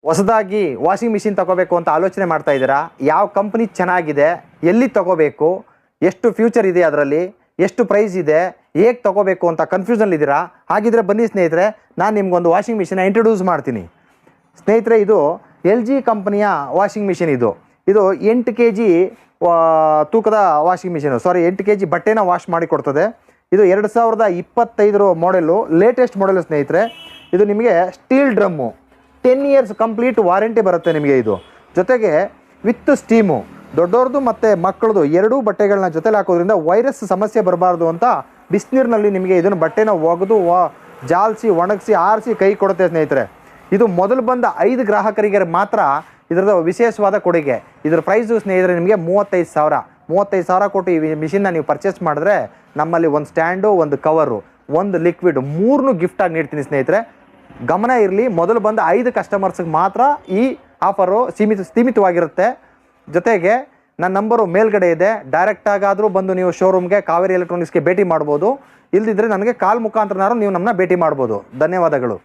ಹೊಸದಾಗಿ washing machine ತಗೋಬೇಕು ಅಂತ ಆಲೋಚನೆ ಮಾಡ್ತಾ ಇದ್ದೀರಾ? ಯಾವ ಕಂಪ್ನಿ ಚೆನ್ನಾಗಿದೆ, ಎಲ್ಲಿ ತಗೋಬೇಕು, ಎಷ್ಟು ಫ್ಯೂಚರ್ ಇದೆ, ಅದರಲ್ಲಿ ಎಷ್ಟು ಪ್ರೈಸ್ ಇದೆ, ಹೇಗೆ ತಗೋಬೇಕು ಅಂತ ಕನ್ಫ್ಯೂಷನ್ ಇದ್ದೀರಾ? ಹಾಗಿದ್ರೆ ಬನ್ನಿ ಸ್ನೇಹಿತರೆ, ನಾನು ನಿಮ್ಗೊಂದು ವಾಷಿಂಗ್ ಮಿಷಿನ ಇಂಟ್ರೊಡ್ಯೂಸ್ ಮಾಡ್ತೀನಿ. ಸ್ನೇಹಿತರೆ, ಇದು LG ಕಂಪನಿಯ ವಾಷಿಂಗ್ ಮಿಷಿನ್. ಇದು 8 kg ತೂಕದ ವಾಷಿಂಗ್ ಮಿಷಿನು, 8 kg ಬಟ್ಟೆನ ವಾಶ್ ಮಾಡಿ ಕೊಡ್ತದೆ. ಇದು 2025 ಮಾಡೆಲ್ಲು, ಲೇಟೆಸ್ಟ್ ಮಾಡೆಲ್ ಸ್ನೇಹಿತರೆ. ಇದು ನಿಮಗೆ steel drum, 10 years complete warranty ಬರುತ್ತೆ ನಿಮಗೆ. ಇದು ಜೊತೆಗೆ ವಿತ್ ಸ್ಟೀಮು, ದೊಡ್ಡವ್ರದ್ದು ಮತ್ತು ಮಕ್ಕಳದು ಎರಡೂ ಬಟ್ಟೆಗಳನ್ನ ಜೊತೆಲಿ ಹಾಕೋದ್ರಿಂದ ವೈರಸ್ ಸಮಸ್ಯೆ ಬರಬಾರ್ದು ಅಂತ ಬಿಸಿನೀರಿನಲ್ಲಿ ನಿಮಗೆ ಇದನ್ನು ಬಟ್ಟೆನ ಒಗೆದು ಜಾಲಿಸಿ ಒಣಗಿಸಿ ಆರಿಸಿ ಕೈ ಕೊಡುತ್ತೆ ಸ್ನೇಹಿತರೆ. ಇದು ಮೊದಲು ಬಂದ 5 ಗ್ರಾಹಕರಿಗೆ ಮಾತ್ರ ಇದರದ ವಿಶೇಷವಾದ ಕೊಡುಗೆ. ಇದರ ಪ್ರೈಸು ಸ್ನೇಹಿತರೆ ನಿಮಗೆ 35,000 ಕೊಟ್ಟು ಈ ಮಿಷಿನ್ನ ನೀವು ಪರ್ಚೇಸ್ ಮಾಡಿದ್ರೆ ನಮ್ಮಲ್ಲಿ ಒಂದು ಸ್ಟ್ಯಾಂಡು, ಒಂದು ಕವರು, ಒಂದು ಲಿಕ್ವಿಡ್ 3 ಗಿಫ್ಟಾಗಿ ನೀಡ್ತೀನಿ ಸ್ನೇಹಿತರೆ. ಗಮನ ಇರಲಿ, ಮೊದಲು ಬಂದ 5 ಕಸ್ಟಮರ್ಸ್ಗೆ ಮಾತ್ರ ಈ ಆಫರು ಸೀಮಿತವಾಗಿರುತ್ತೆ. ಜೊತೆಗೆ ನನ್ನ ನಂಬರು ಮೇಲ್ಗಡೆ ಇದೆ, ಡೈರೆಕ್ಟಾಗಾದರೂ ಬಂದು ನೀವು ಶೋರೂಮ್ಗೆ ಕಾವೇರಿ ಎಲೆಕ್ಟ್ರಾನಿಕ್ಸ್ಗೆ ಭೇಟಿ ಮಾಡ್ಬೋದು. ಇಲ್ಲದಿದ್ದರೆ ನನಗೆ ಕಾಲ್ ಮುಖಾಂತರನಾದ್ರೂ ನೀವು ನಮ್ಮನ್ನ ಭೇಟಿ ಮಾಡ್ಬೋದು. ಧನ್ಯವಾದಗಳು.